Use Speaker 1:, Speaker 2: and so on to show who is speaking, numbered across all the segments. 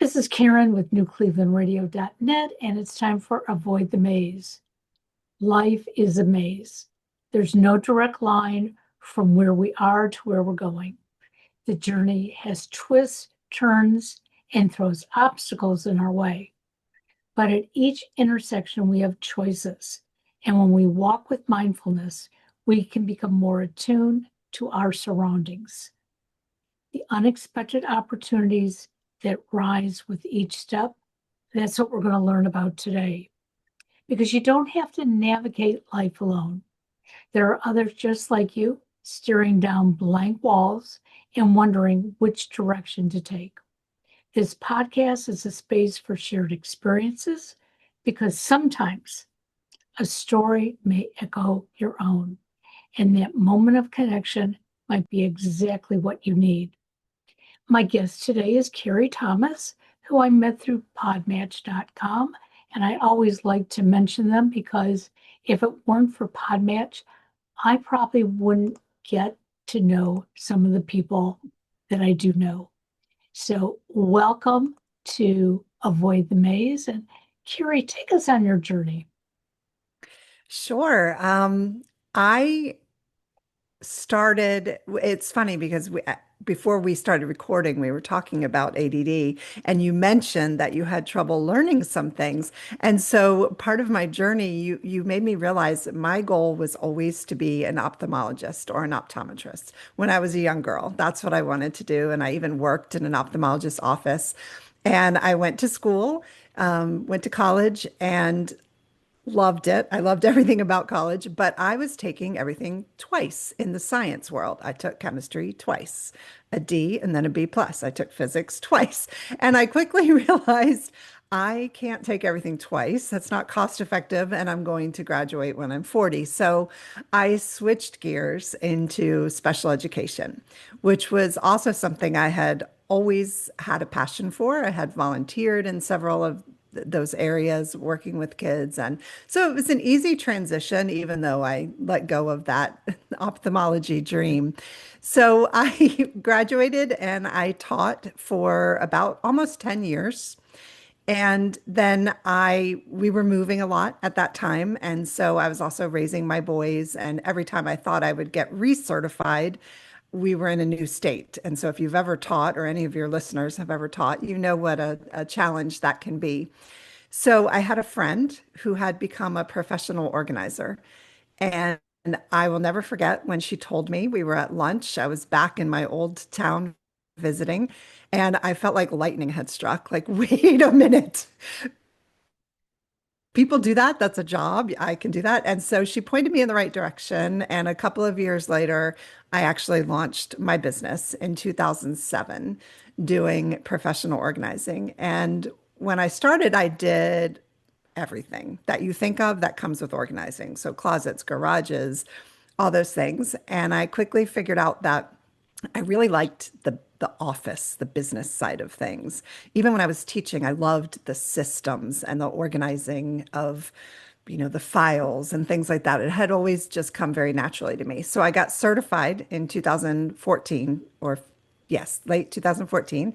Speaker 1: This is Karen with newclevelandradio.net, and it's time for Avoid the Maze. Life is a maze. There's no direct line from where we are to where we're going. The journey has twists, turns, and throws obstacles in our way. But at each intersection, we have choices. And when we walk with mindfulness, we can become more attuned to our surroundings. The unexpected opportunities that rise with each step, that's what we're going to learn about today. Because you don't have to navigate life alone. There are others just like you, staring down blank walls and wondering which direction to take. This podcast is a space for shared experiences because sometimes a story may echo your own, and that moment of connection might be exactly what you need. My guest today is Kerry Thomas, who I met through podmatch.com. And I always like to mention them because if it weren't for Podmatch, I probably wouldn't get to know some of the people that I do know. So, welcome to Avoid the Maze. And Kerry, take us on your journey.
Speaker 2: Sure. I started, it's funny because before we started recording, we were talking about ADD, and you mentioned that you had trouble learning some things. And so part of my journey, you made me realize that my goal was always to be an ophthalmologist or an optometrist when I was a young girl. That's what I wanted to do. And I even worked in an ophthalmologist's office. And I went to school, went to college, and loved it. I loved everything about college, but I was taking everything twice in the science world. I took chemistry twice, a D and then a B plus. I took physics twice. And I quickly realized I can't take everything twice. That's not cost effective. And I'm going to graduate when I'm 40. So I switched gears into special education, which was also something I had always had a passion for. I had volunteered in several of those areas working with kids. And so it was an easy transition, even though I let go of that ophthalmology dream. So I graduated and I taught for about almost 10 years. And then we were moving a lot at that time. And so I was also raising my boys. And every time I thought I would get recertified, we were in a new state. And so if you've ever taught, or any of your listeners have ever taught, you know what a challenge that can be. So I had a friend who had become a professional organizer. And I will never forget when she told me. We were at lunch. I was back in my old town visiting, and I felt like lightning had struck. Like, wait a minute. People do that. That's a job. I can do that. And so she pointed me in the right direction. And a couple of years later, I actually launched my business in 2007 doing professional organizing. And when I started, I did everything that you think of that comes with organizing. So closets, garages, all those things. And I quickly figured out that I really liked the office, the business side of things. Even when I was teaching, I loved the systems and the organizing of, the files and things like that. It had always just come very naturally to me. So I got certified in 2014, or yes, late 2014,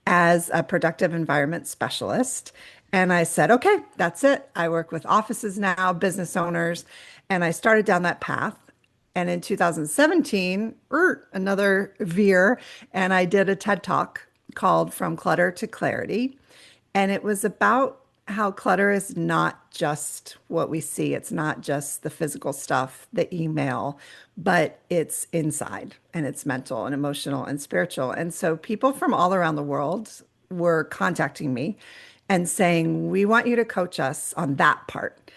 Speaker 2: as a productive environment specialist. And I said, okay, that's it. I work with offices now, business owners, and I started down that path. And in 2017, another veer, and I did a TED Talk called From Clutter to Clarity. And it was about how clutter is not just what we see. It's not just the physical stuff, the email, but it's inside and it's mental and emotional and spiritual. And so people from all around the world were contacting me and saying, we want you to coach us on that part.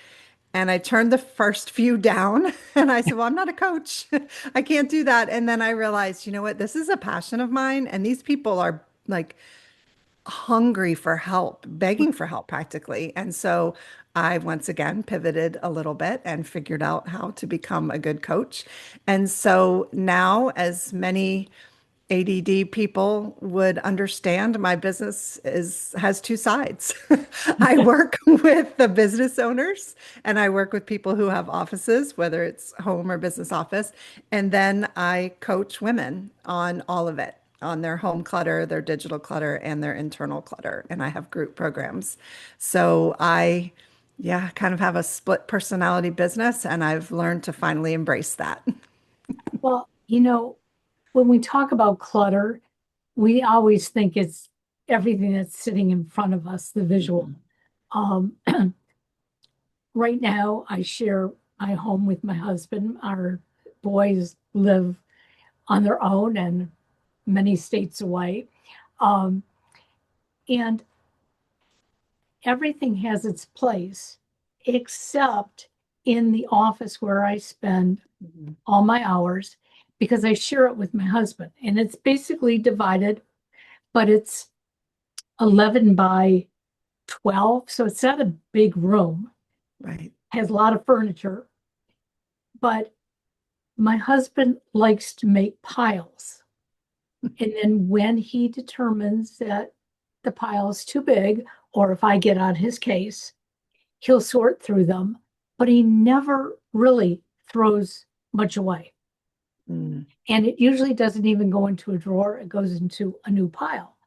Speaker 2: And I turned the first few down and I said, well, I'm not a coach. I can't do that. And then I realized, you know what? This is a passion of mine. And these people are like hungry for help, begging for help practically. And so I once again pivoted a little bit and figured out how to become a good coach. And so now, as many ADD people would understand, my business is has two sides. I work with the business owners and I work with people who have offices, whether it's home or business office, and then I coach women on all of it. on their home clutter, their digital clutter, and their internal clutter. And I have group programs. So I, yeah, kind of have a split personality business, and I've learned to finally embrace that.
Speaker 1: Well, you know, when we talk about clutter, we always think it's everything that's sitting in front of us, the visual.
Speaker 2: Mhm.
Speaker 1: Um, right now, I share my home with my husband. Our boys live on their own and many states away. Um, and everything has its place, except in the office where I spend
Speaker 2: Mhm.
Speaker 1: all my hours because I share it with my husband. And it's basically divided, but it's 11 by 12. So it's not a big room,
Speaker 2: Right.
Speaker 1: has a lot of furniture. But my husband likes to make piles. And then when he determines that the pile is too big, or if I get on his case, he'll sort through them, but he never really throws much away.
Speaker 2: Mm.
Speaker 1: And it usually doesn't even go into a drawer, it goes into a new pile.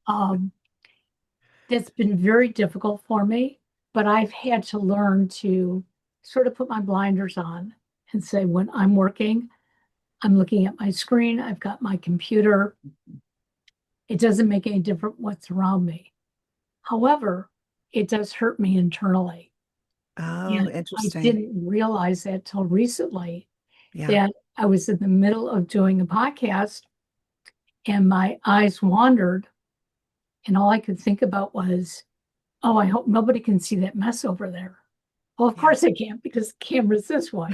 Speaker 1: Um, that's been very difficult for me, but I've had to learn to sort of put my blinders on and say, when I'm working, I'm looking at my screen, I've got my computer. It doesn't make any difference what's around me. However, it does hurt me internally.
Speaker 2: Oh,
Speaker 1: And I
Speaker 2: interesting.
Speaker 1: didn't realize that till recently
Speaker 2: Yeah.
Speaker 1: that I was in the middle of doing a podcast and my eyes wandered, and all I could think about was, oh, I hope nobody can see that mess over there. Well, of
Speaker 2: Yeah.
Speaker 1: course I can't because the camera's this way.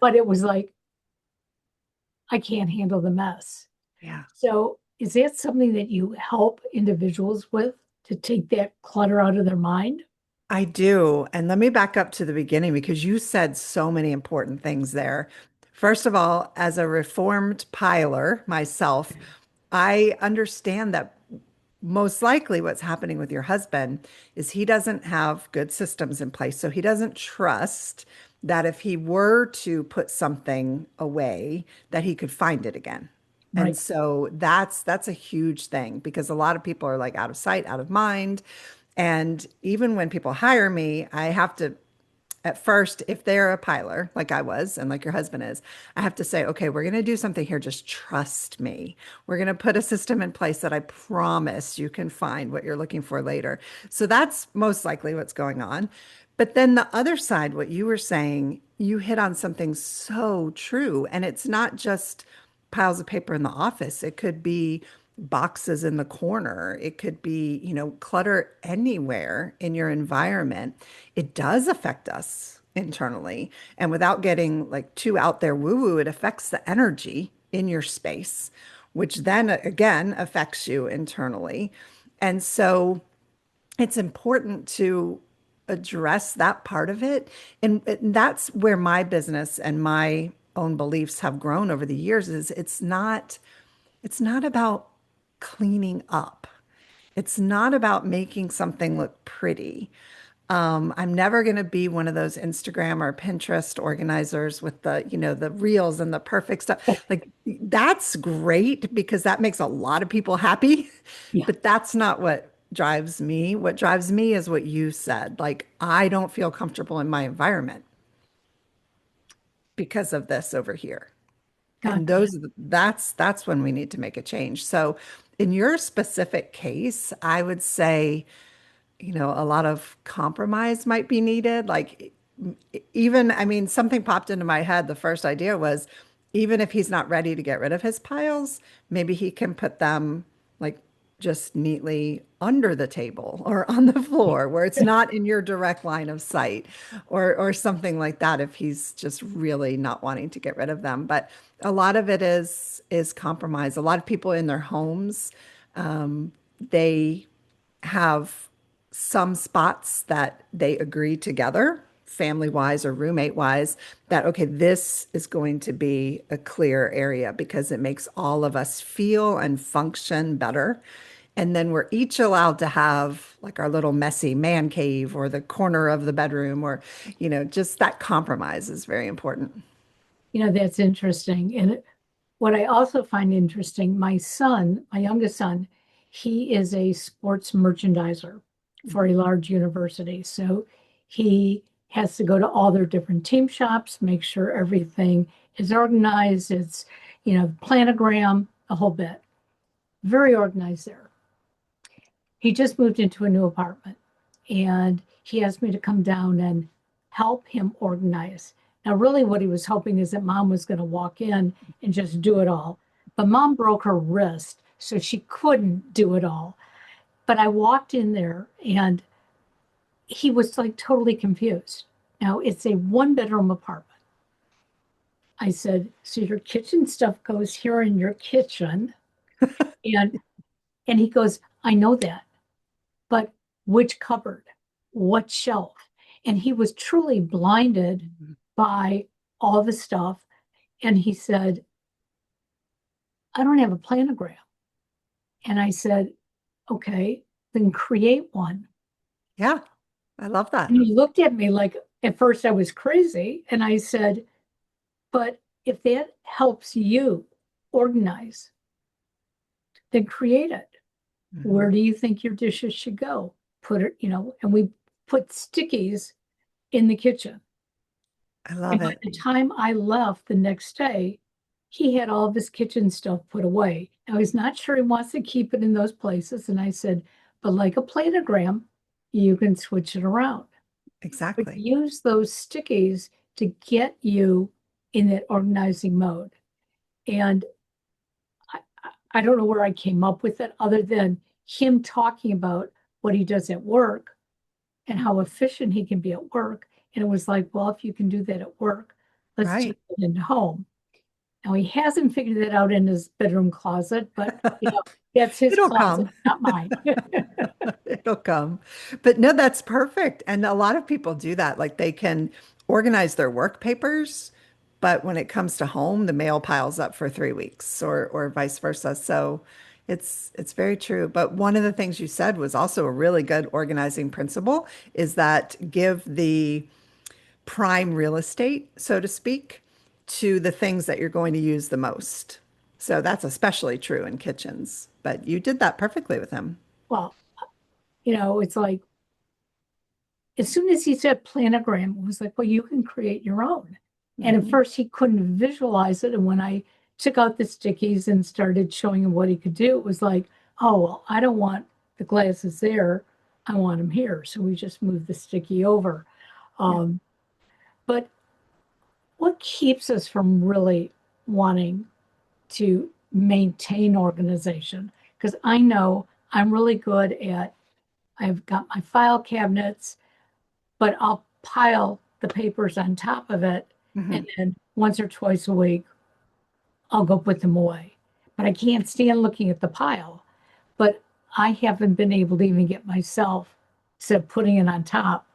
Speaker 1: But it was like, I can't handle the mess.
Speaker 2: Yeah.
Speaker 1: So, is that something that you help individuals with to take that clutter out of their mind?
Speaker 2: I do. And let me back up to the beginning because you said so many important things there. First of all, as a reformed piler myself, I understand that most likely what's happening with your husband is he doesn't have good systems in place. So he doesn't trust that if he were to put something away, that he could find it again. And
Speaker 1: Right.
Speaker 2: so that's a huge thing because a lot of people are like out of sight, out of mind. And even when people hire me, I have to at first, if they're a piler like I was and like your husband is, I have to say, okay, we're going to do something here. Just trust me. We're going to put a system in place that I promise you can find what you're looking for later. So that's most likely what's going on. But then the other side, what you were saying, you hit on something so true. And it's not just piles of paper in the office, it could be boxes in the corner. It could be, clutter anywhere in your environment. It does affect us internally. And without getting like too out there woo-woo, it affects the energy in your space, which then again affects you internally. And so it's important to address that part of it. And that's where my business and my own beliefs have grown over the years is it's not about cleaning up. It's not about making something look pretty. I'm never going to be one of those Instagram or Pinterest organizers with the reels and the perfect stuff. Like that's great because that makes a lot of people happy,
Speaker 1: Yeah,
Speaker 2: but that's not what drives me. What drives me is what you said. Like I don't feel comfortable in my environment because of this over here. And
Speaker 1: gotcha.
Speaker 2: that's when we need to make a change. So in your specific case, I would say, a lot of compromise might be needed. Like even, I mean, something popped into my head. The first idea was even if he's not ready to get rid of his piles, maybe he can put them like just neatly under the table or on the floor where it's not in your direct line of sight or something like that if he's just really not wanting to get rid of them. But a lot of it is compromise. A lot of people in their homes, they have some spots that they agree together, family wise or roommate wise, that, okay, this is going to be a clear area because it makes all of us feel and function better. And then we're each allowed to have like our little messy man cave or the corner of the bedroom or, just that compromise is very important.
Speaker 1: That's interesting. And what I also find interesting, my son, my youngest son, he is a sports merchandiser for a large university. So he has to go to all their different team shops, make sure everything is organized. It's, planogram, a whole bit. Very organized there. He just moved into a new apartment and he asked me to come down and help him organize. Now, really, what he was hoping is that mom was going to walk in and just do it all. But mom broke her wrist, so she couldn't do it all. But I walked in there and he was like totally confused. Now, it's a one-bedroom apartment. I said, so your kitchen stuff goes here in your kitchen. And he goes, I know that. But which cupboard, what shelf? And he was truly blinded by all the stuff. And he said, I don't have a planogram. And I said, okay, then create one.
Speaker 2: Yeah, I love that.
Speaker 1: And he looked at me like, at first I was crazy. And I said, but if that helps you organize, then create it. Where do you think your dishes should go? Put it, and we put stickies in the kitchen.
Speaker 2: I
Speaker 1: And
Speaker 2: love
Speaker 1: by
Speaker 2: it.
Speaker 1: the time I left the next day, he had all of his kitchen stuff put away. Now he's not sure he wants to keep it in those places. And I said, but like a planogram, you can switch it around. But
Speaker 2: Exactly.
Speaker 1: use those stickies to get you in that organizing mode. And I don't know where I came up with it other than him talking about what he does at work and how efficient he can be at work. And it was like, well, if you can do that at work, let's do
Speaker 2: Right.
Speaker 1: it in home. Now he hasn't figured that out in his bedroom closet, but that's his
Speaker 2: It'll
Speaker 1: closet,
Speaker 2: come.
Speaker 1: not mine.
Speaker 2: It'll come. But no, that's perfect. And a lot of people do that. Like they can organize their work papers, but when it comes to home, the mail piles up for 3 weeks or vice versa. So it's very true. But one of the things you said was also a really good organizing principle is that give the prime real estate, so to speak, to the things that you're going to use the most. So that's especially true in kitchens. But you did that perfectly with him.
Speaker 1: Well, it's like as soon as he said planogram, it was like, well, you can create your own. And at
Speaker 2: Mhm.
Speaker 1: first he couldn't visualize it. And when I took out the stickies and started showing him what he could do, it was like, oh, well, I don't want the glasses there. I want them here. So we just moved the sticky over.
Speaker 2: Yeah.
Speaker 1: Um, but what keeps us from really wanting to maintain organization? Because I know I'm really good at, I've got my file cabinets, but I'll pile the papers on top of it. And
Speaker 2: Mhm.
Speaker 1: then once or twice a week, I'll go put them away. But I can't stand looking at the pile. But I haven't been able to even get myself, instead of putting it on top,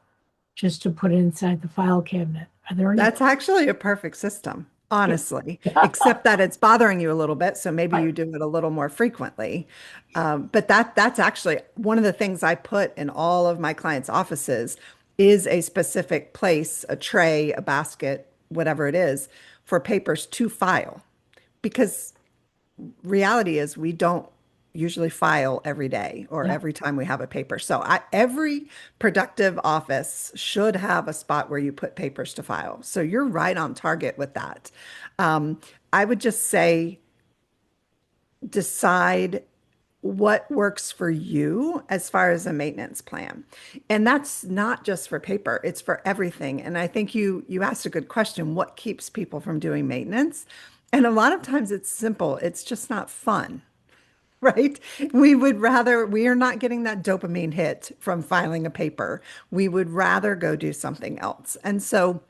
Speaker 1: just to put it inside the file cabinet. Are there any?
Speaker 2: That's actually a perfect system,
Speaker 1: Yeah.
Speaker 2: honestly, except that it's bothering you a little bit. So maybe
Speaker 1: Right.
Speaker 2: you do it a little more frequently. But that's actually one of the things I put in all of my clients' offices is a specific place, a tray, a basket, whatever it is, for papers to file. Because reality is we don't usually file every day or
Speaker 1: Yeah.
Speaker 2: every time we have a paper. So every productive office should have a spot where you put papers to file. So you're right on target with that. I would just say decide what works for you as far as a maintenance plan. And that's not just for paper, it's for everything. And I think you asked a good question, what keeps people from doing maintenance? And a lot of times it's simple, it's just not fun. Right? We are not getting that dopamine hit from filing a paper. We would rather go do something else. And so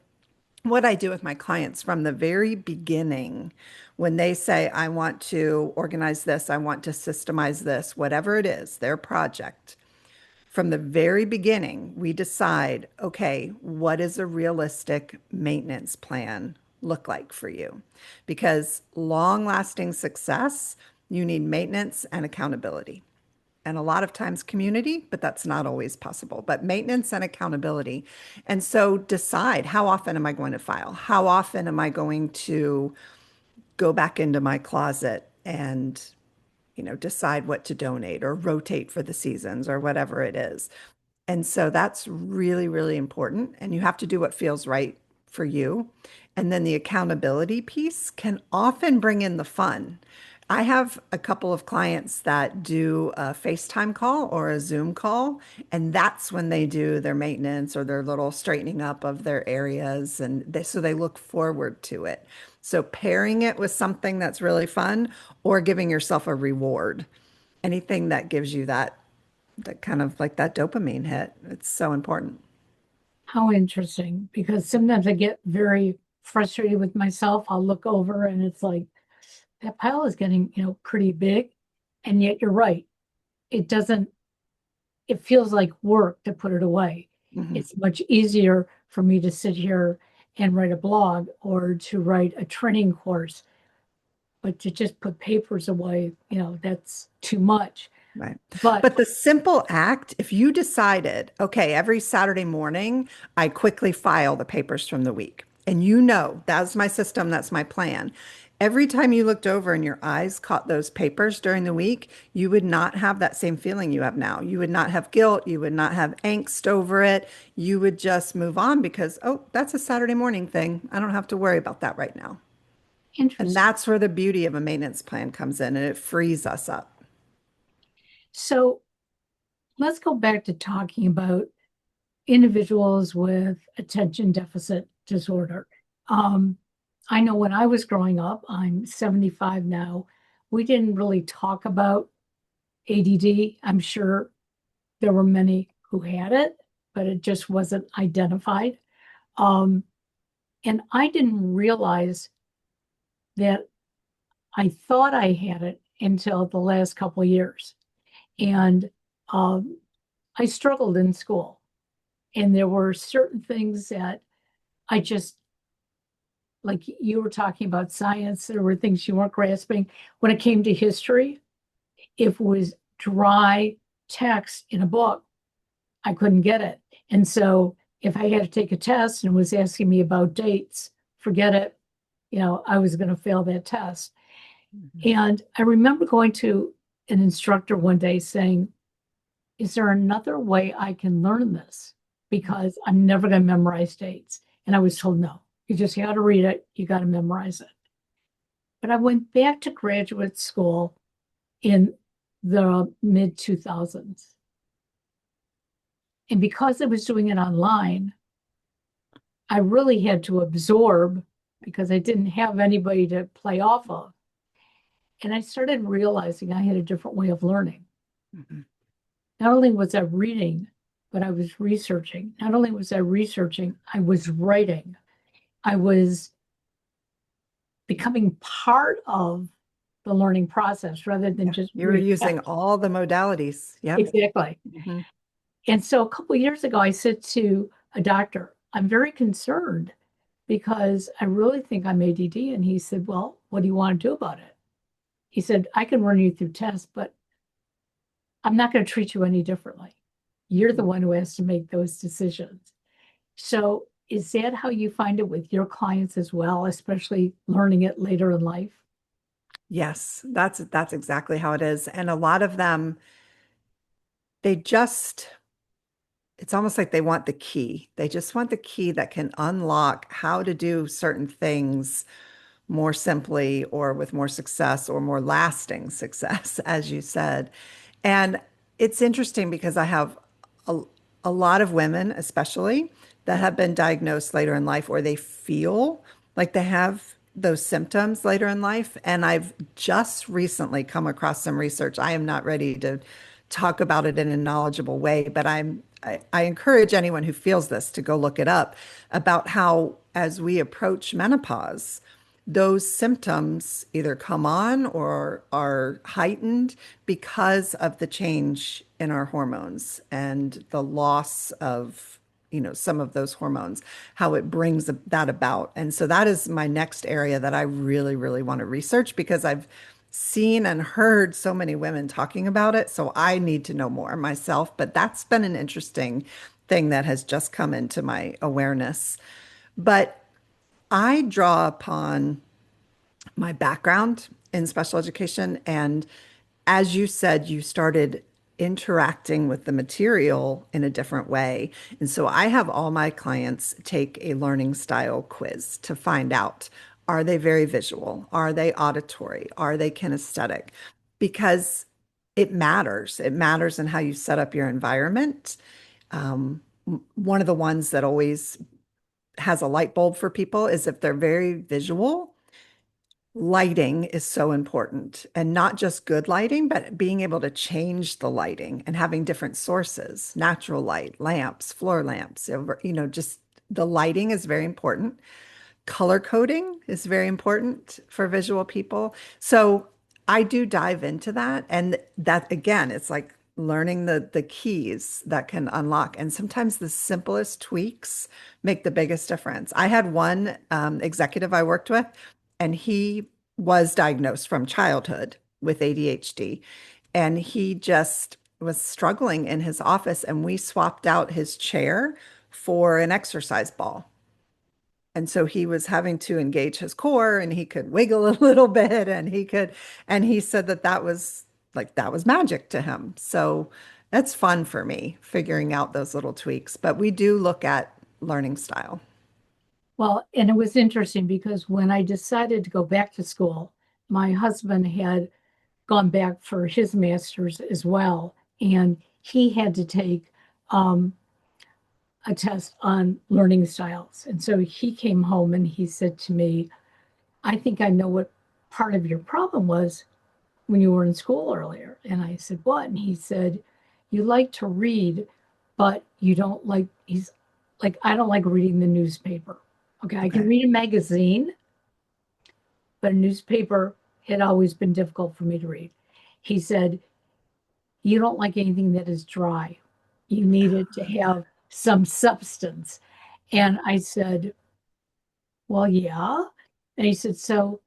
Speaker 2: what I do with my clients from the very beginning, when they say, I want to organize this, I want to systemize this, whatever it is, their project, from the very beginning, we decide, okay, what is a realistic maintenance plan look like for you? Because long-lasting success, you need maintenance and accountability and a lot of times community, but that's not always possible. But maintenance and accountability. And so decide how often am I going to file? How often am I going to go back into my closet and, decide what to donate or rotate for the seasons or whatever it is. And so that's really, really important. And you have to do what feels right for you. And then the accountability piece can often bring in the fun. I have a couple of clients that do a FaceTime call or a Zoom call, and that's when they do their maintenance or their little straightening up of their areas. And so they look forward to it. So pairing it with something that's really fun or giving yourself a reward, anything that gives you that kind of like that dopamine hit. It's so important.
Speaker 1: How interesting, because sometimes I get very frustrated with myself. I'll look over and it's like that pile is getting, pretty big. And yet you're right. It doesn't, it feels like work to put it away.
Speaker 2: Mhm.
Speaker 1: It's much easier for me to sit here and write a blog or to write a training course, but to just put papers away, that's too much.
Speaker 2: Right.
Speaker 1: But
Speaker 2: But the simple act, if you decided, okay, every Saturday morning, I quickly file the papers from the week, and that's my system, that's my plan. Every time you looked over and your eyes caught those papers during the week, you would not have that same feeling you have now. You would not have guilt. You would not have angst over it. You would just move on because, oh, that's a Saturday morning thing. I don't have to worry about that right now. And
Speaker 1: interesting.
Speaker 2: that's where the beauty of a maintenance plan comes in and it frees us up.
Speaker 1: So let's go back to talking about individuals with attention deficit disorder. Um, I know when I was growing up, I'm 75 now, we didn't really talk about ADD. I'm sure there were many who had it, but it just wasn't identified. Um, and I didn't realize that I thought I had it until the last couple of years. And um, I struggled in school. And there were certain things that I just, like you were talking about science, there were things you weren't grasping. When it came to history, if it was dry text in a book, I couldn't get it. And so if I had to take a test and it was asking me about dates, forget it. I was going to fail that test.
Speaker 2: Mhm.
Speaker 1: And I remember going to an instructor one day saying, is there another way I can learn this? Because I'm never going to memorize dates. And I was told, no, you got to read it, you got to memorize it. But I went back to graduate school in the mid 2000s. And because I was doing it online, I really had to absorb because I didn't have anybody to play off of. And I started realizing I had a different way of learning.
Speaker 2: Mhm.
Speaker 1: Not only was I reading, but I was researching. Not only was I researching, I was writing. I was becoming part of the learning process rather than
Speaker 2: Yeah.
Speaker 1: just
Speaker 2: You were
Speaker 1: read
Speaker 2: using
Speaker 1: text.
Speaker 2: all the modalities. Yep.
Speaker 1: Exactly.
Speaker 2: Mhm.
Speaker 1: And so a couple of years ago, I said to a doctor, I'm very concerned because I really think I'm ADD. And he said, well, what do you want to do about it? He said, I can run you through tests, but I'm not going to treat you any differently. You're the one who has to make those decisions. So, is that how you find it with your clients as well, especially learning it later in life?
Speaker 2: Yes, that's exactly how it is. And a lot of them, they just it's almost like they want the key. They just want the key that can unlock how to do certain things more simply or with more success or more lasting success, as you said. And it's interesting because I have a, a lot of women, especially, that have been diagnosed later in life or they feel like they have those symptoms later in life. And I've just recently come across some research. I am not ready to talk about it in a knowledgeable way, but I encourage anyone who feels this to go look it up about how as we approach menopause, those symptoms either come on or are heightened because of the change in our hormones and the loss of, some of those hormones, how it brings that about. And so that is my next area that I really, really want to research because I've seen and heard so many women talking about it. So I need to know more myself. But that's been an interesting thing that has just come into my awareness. But I draw upon my background in special education. And as you said, you started interacting with the material in a different way. And so I have all my clients take a learning style quiz to find out, are they very visual? Are they auditory? Are they kinesthetic? Because it matters. It matters in how you set up your environment. One of the ones that always has a light bulb for people is if they're very visual. Lighting is so important, and not just good lighting, but being able to change the lighting and having different sources, natural light, lamps, floor lamps, just the lighting is very important. Color coding is very important for visual people. So I do dive into that. And that again, it's like learning the keys that can unlock. And sometimes the simplest tweaks make the biggest difference. I had one executive I worked with, and he was diagnosed from childhood with ADHD. And he just was struggling in his office, and we swapped out his chair for an exercise ball. And so he was having to engage his core, and he could wiggle a little bit, and he said that that was magic to him. So that's fun for me, figuring out those little tweaks. But we do look at learning style.
Speaker 1: Well, and it was interesting because when I decided to go back to school, my husband had gone back for his master's as well, and he had to take um, a test on learning styles. And so he came home and he said to me, I think I know what part of your problem was when you were in school earlier. And I said, what? And he said, you like to read, but you don't like, he's like, I don't like reading the newspaper. Okay, I can
Speaker 2: Okay.
Speaker 1: read a magazine, but a newspaper had always been difficult for me to read. He said, you don't like anything that is dry. You need it to have some substance. And I said, well, yeah. And he said, so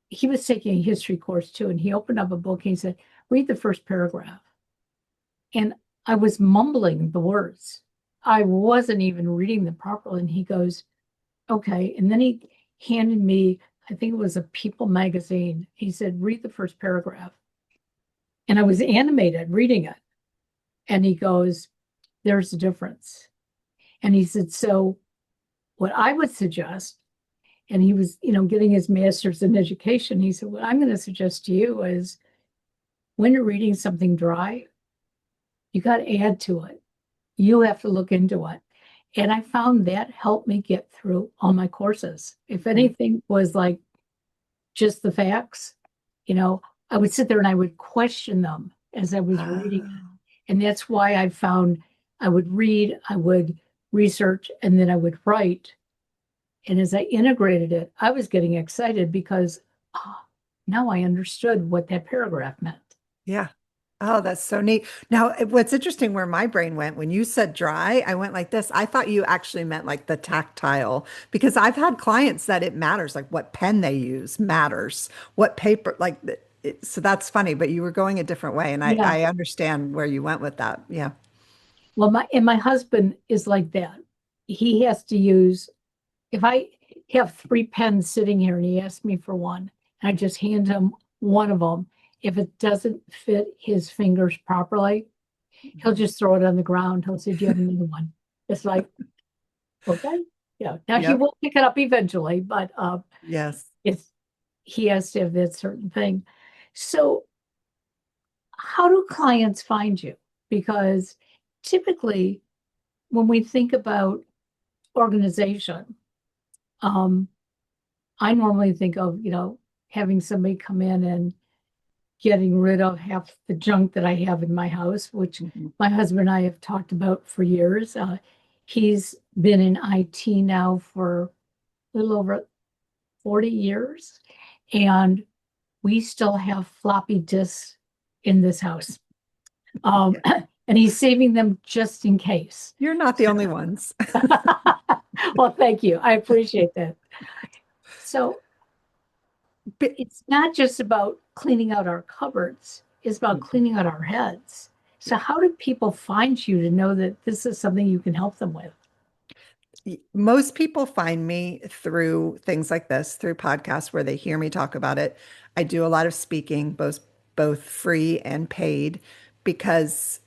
Speaker 1: he was taking a history course too. And he opened up a book and he said, read the first paragraph. And I was mumbling the words. I wasn't even reading them properly. And he goes, okay. And then he handed me, I think it was a People magazine. He said, read the first paragraph. And I was animated reading it. And he goes, there's a difference. And he said, so what I would suggest, and he was, getting his master's in education. He said, what I'm going to suggest to you is when you're reading something dry, you got to add to it. You have to look into it. And I found that helped me get through all my courses. If anything was like just the facts, you know, I would sit there and I would question them as I was reading it.
Speaker 2: Oh,
Speaker 1: And that's why I found I would read, I would research, and then I would write. And as I integrated it, I was getting excited because now I understood what that paragraph meant.
Speaker 2: yeah. Oh, that's so neat. Now, what's interesting where my brain went when you said dry, I went like this. I thought you actually meant like the tactile, because I've had clients that it matters, like what pen they use matters, what paper, so that's funny, but you were going a different way. And
Speaker 1: Yeah.
Speaker 2: I understand where you went with that. Yeah.
Speaker 1: Well, my husband is like that. He has to use, if I have three pens sitting here and he asks me for one, and I just hand him one of them. If it doesn't fit his fingers properly, he'll just throw it on the ground. He'll say, do you have another one? It's like, okay. Yeah. Now he
Speaker 2: Yep.
Speaker 1: will pick it up eventually, but
Speaker 2: Yes.
Speaker 1: it's he has to have that certain thing. So how do clients find you? Because typically when we think about organization, um, I normally think of, having somebody come in and getting rid of half the junk that I have in my house, which
Speaker 2: Mhm.
Speaker 1: my husband and I have talked about for years. He's been in IT now for a little over 40 years, and we still have floppy disks in this house.
Speaker 2: Yeah.
Speaker 1: And he's saving them just in case.
Speaker 2: You're not the only ones.
Speaker 1: Well, thank you. I appreciate that. So
Speaker 2: But-
Speaker 1: it's not just about cleaning out our cupboards, it's about cleaning out our heads. So,
Speaker 2: Yeah.
Speaker 1: how do people find you to know that this is something you can help them with?
Speaker 2: Most people find me through things like this, through podcasts where they hear me talk about it. I do a lot of speaking, both free and paid, because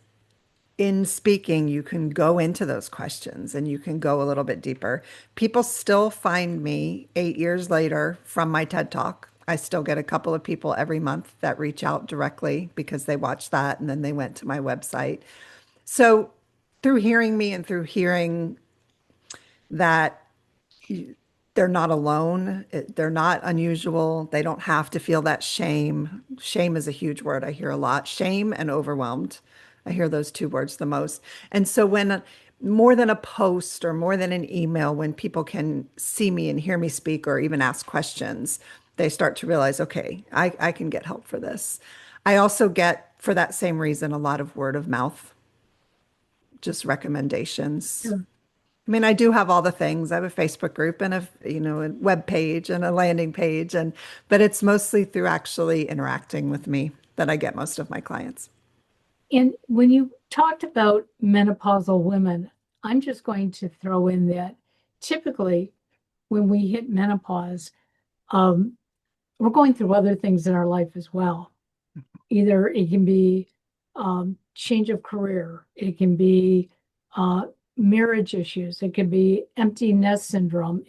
Speaker 2: in speaking, you can go into those questions and you can go a little bit deeper. People still find me 8 years later from my TED Talk. I still get a couple of people every month that reach out directly because they watched that and then they went to my website. So through hearing me and through hearing that they're not alone. They're not unusual. They don't have to feel that shame. Shame is a huge word I hear a lot. Shame and overwhelmed. I hear those two words the most. And so when more than a post or more than an email, when people can see me and hear me speak or even ask questions, they start to realize, okay, I can get help for this. I also get, for that same reason, a lot of word of mouth, just recommendations.
Speaker 1: Sure.
Speaker 2: I mean, I do have all the things. I have a Facebook group and a web page and a landing page, but it's mostly through actually interacting with me that I get most of my clients.
Speaker 1: And when you talked about menopausal women, I'm just going to throw in that typically when we hit menopause, um, we're going through other things in our life as well. Either it can be change of career, it can be uh, marriage issues, it can be empty nest syndrome,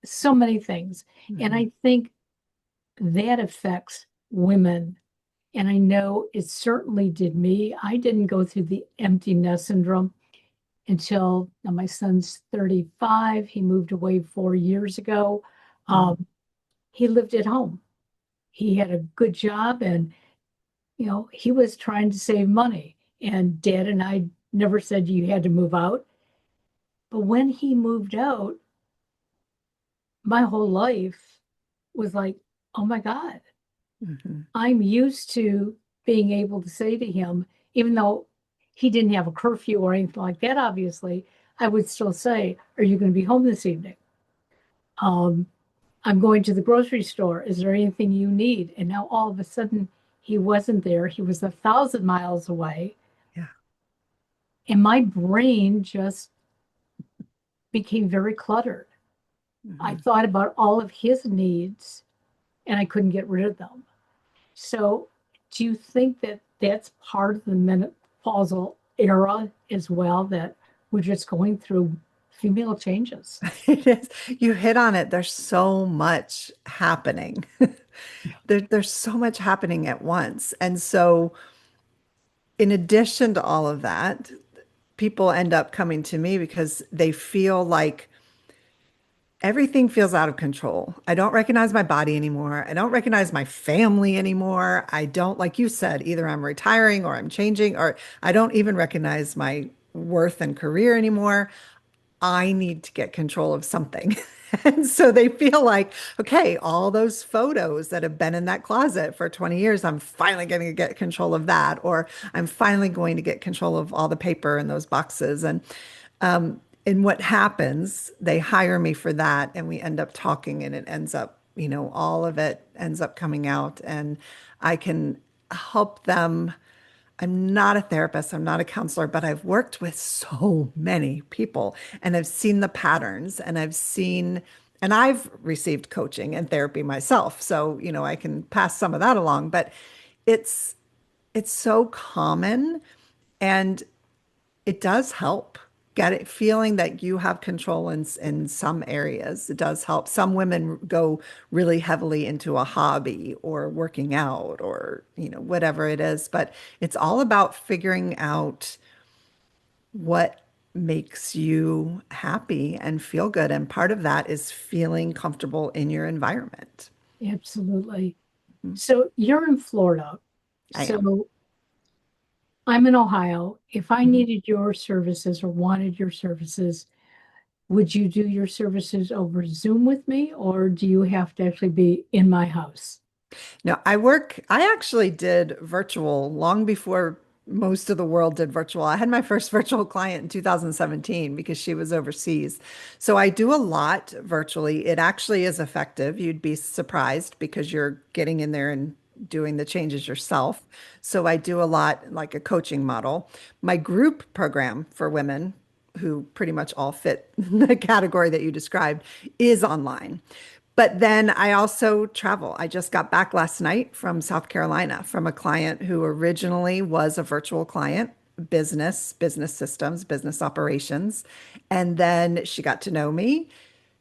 Speaker 1: so many things. And
Speaker 2: Mhm.
Speaker 1: I think that affects women. And I know it certainly did me. I didn't go through the empty nest syndrome until now my son's 35. He moved away 4 years ago.
Speaker 2: Mhm.
Speaker 1: Um, he lived at home. He had a good job and, he was trying to save money. And dad and I never said you had to move out. But when he moved out, my whole life was like, oh my God,
Speaker 2: Mhm.
Speaker 1: I'm used to being able to say to him, even though he didn't have a curfew or anything like that, obviously, I would still say, are you going to be home this evening? Um, I'm going to the grocery store. Is there anything you need? And now all of a sudden, he wasn't there. He was 1,000 miles away.
Speaker 2: Yeah.
Speaker 1: And my brain just became very cluttered. I
Speaker 2: Mhm.
Speaker 1: thought about all of his needs and I couldn't get rid of them. So, do you think that that's part of the menopausal era as well, that we're just going through female changes?
Speaker 2: It is. You hit on it. There's so much happening. There's so much happening at once. And so, in addition to all of that, people end up coming to me because they feel like everything feels out of control. I don't recognize my body anymore. I don't recognize my family anymore. I don't, like you said, either I'm retiring or I'm changing, or I don't even recognize my worth and career anymore. I need to get control of something. And so they feel like, okay, all those photos that have been in that closet for 20 years, I'm finally going to get control of that, or I'm finally going to get control of all the paper in those boxes. And what happens, they hire me for that, and we end up talking, and it ends up, all of it ends up coming out, and I can help them. I'm not a therapist, I'm not a counselor, but I've worked with so many people and I've seen the patterns and I've received coaching and therapy myself. So, I can pass some of that along, but it's it's so common and it does help. Get it feeling that you have control in some areas. It does help. Some women go really heavily into a hobby or working out or, whatever it is, but it's all about figuring out what makes you happy and feel good. And part of that is feeling comfortable in your environment.
Speaker 1: Absolutely.
Speaker 2: Mhm.
Speaker 1: So, you're in Florida.
Speaker 2: I am.
Speaker 1: So, I'm in Ohio. If I
Speaker 2: Mhm.
Speaker 1: needed your services or wanted your services, would you do your services over Zoom with me, or do you have to actually be in my house?
Speaker 2: No, I actually did virtual long before most of the world did virtual. I had my first virtual client in 2017 because she was overseas. So I do a lot virtually. It actually is effective. You'd be surprised because you're getting in there and doing the changes yourself. So I do a lot like a coaching model. My group program for women who pretty much all fit the category that you described, is online. But then I also travel. I just got back last night from South Carolina from a client who originally was a virtual client, business systems, business operations. And then she got to know me.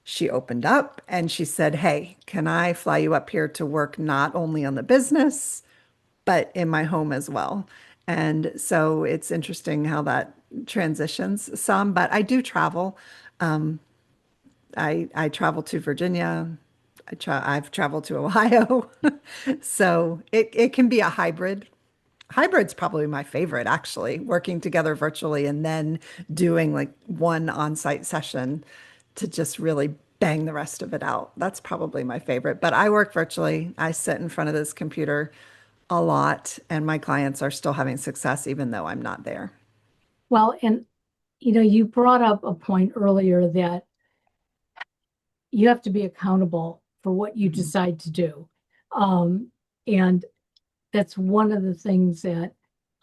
Speaker 2: She opened up and she said, "Hey, can I fly you up here to work not only on the business, but in my home as well?" And so it's interesting how that transitions some, but I do travel. I travel to Virginia. I've traveled to Ohio. So it can be a hybrid. Hybrid's probably my favorite, actually, working together virtually and then doing like one on-site session to just really bang the rest of it out. That's probably my favorite. But I work virtually. I sit in front of this computer a lot, and my clients are still having success even though I'm not there.
Speaker 1: Well, and you brought up a point earlier that you have to be accountable for what you
Speaker 2: Mhm.
Speaker 1: decide to do. Um, and that's one of the things that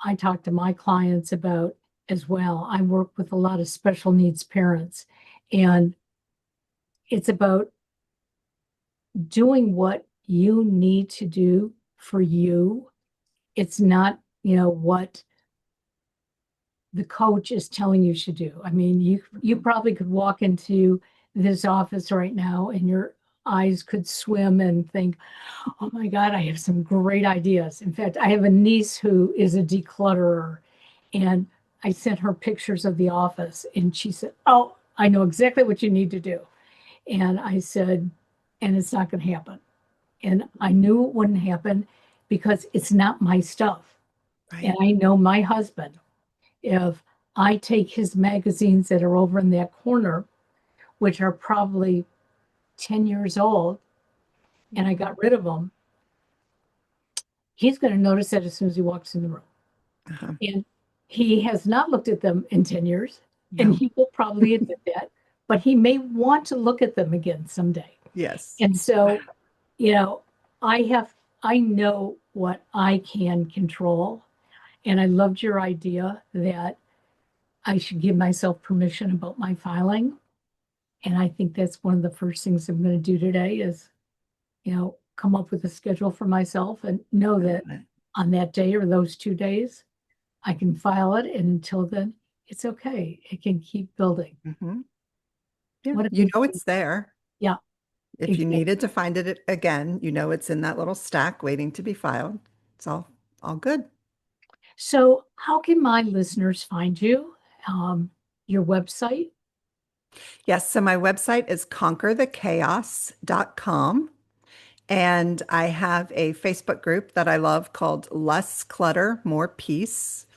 Speaker 1: I talk to my clients about as well. I work with a lot of special needs parents, and it's about doing what you need to do for you. It's not, what the coach is telling you should do. I mean, you probably could walk into this office right now and your eyes could swim and think, "Oh my God, I have some great ideas." In fact, I have a niece who is a declutterer, and I sent her pictures of the office, and she said, "Oh, I know exactly what you need to do." And I said, "And it's not going to happen." And I knew it wouldn't happen because it's not my stuff. And
Speaker 2: Right.
Speaker 1: I know my husband. If I take his magazines that are over in that corner, which are probably 10 years old, and I got rid of them, he's going to notice that as soon as he walks in the room.
Speaker 2: Uh-huh.
Speaker 1: And he has not looked at them in 10 years, and
Speaker 2: No.
Speaker 1: he will probably admit that, but he may want to look at them again someday.
Speaker 2: Yes.
Speaker 1: And so, you know, I have, I know what I can control. And I loved your idea that I should give myself permission about my filing. And I think that's one of the first things I'm going to do today is, come up with a schedule for myself and know
Speaker 2: I love
Speaker 1: that
Speaker 2: it.
Speaker 1: on that day or those 2 days, I can file it. And until then, it's okay. It can keep building.
Speaker 2: Hmm. Yeah.
Speaker 1: What a
Speaker 2: You
Speaker 1: good
Speaker 2: know
Speaker 1: thing.
Speaker 2: it's there.
Speaker 1: Yeah,
Speaker 2: If you
Speaker 1: exactly.
Speaker 2: needed to find it again, you know it's in that little stack waiting to be filed. It's all good.
Speaker 1: So, how can my listeners find you? Your website?
Speaker 2: Yes, so my website is conquerthechaos.com. And I have a Facebook group that I love called Less Clutter, More Peace.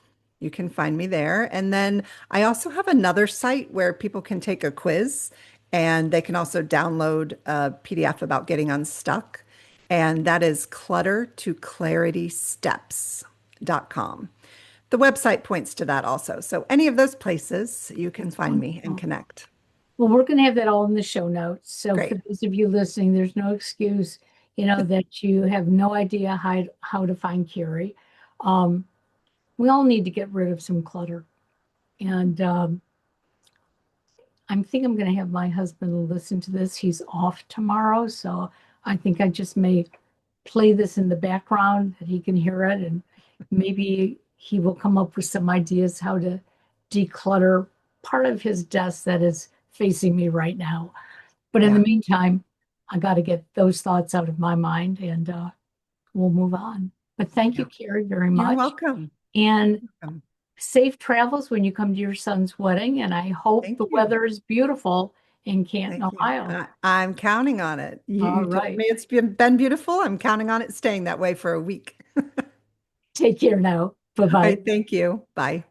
Speaker 2: You can find me there. And then I also have another site where people can take a quiz and they can also download a PDF about getting unstuck. And that is cluttertoclaritysteps.com. The website points to that also. So any of those places you can
Speaker 1: That's
Speaker 2: find me and
Speaker 1: wonderful.
Speaker 2: connect.
Speaker 1: Well, we're going to have that all in the show notes. So for
Speaker 2: Great.
Speaker 1: those of you listening, there's no excuse, that you have no idea how to find Carrie. Um, we all need to get rid of some clutter. And I think I'm going to have my husband listen to this. He's off tomorrow, so I think I just may play this in the background that he can hear it, and maybe he will come up with some ideas how to declutter part of his desk that is facing me right now. But in the
Speaker 2: Yeah.
Speaker 1: meantime, I got to get those thoughts out of my mind, and we'll move on. But thank you,
Speaker 2: Yeah.
Speaker 1: Carrie, very
Speaker 2: You're
Speaker 1: much.
Speaker 2: welcome.
Speaker 1: And
Speaker 2: Um,
Speaker 1: safe travels when you come to your son's wedding. And I hope
Speaker 2: Thank
Speaker 1: the
Speaker 2: you.
Speaker 1: weather is beautiful in Canton,
Speaker 2: Thank you.
Speaker 1: Ohio.
Speaker 2: I'm counting on it.
Speaker 1: All
Speaker 2: You told
Speaker 1: right.
Speaker 2: me it's been beautiful. I'm counting on it staying that way for a week. All
Speaker 1: Take care now. Bye bye.
Speaker 2: right. Thank you. Bye.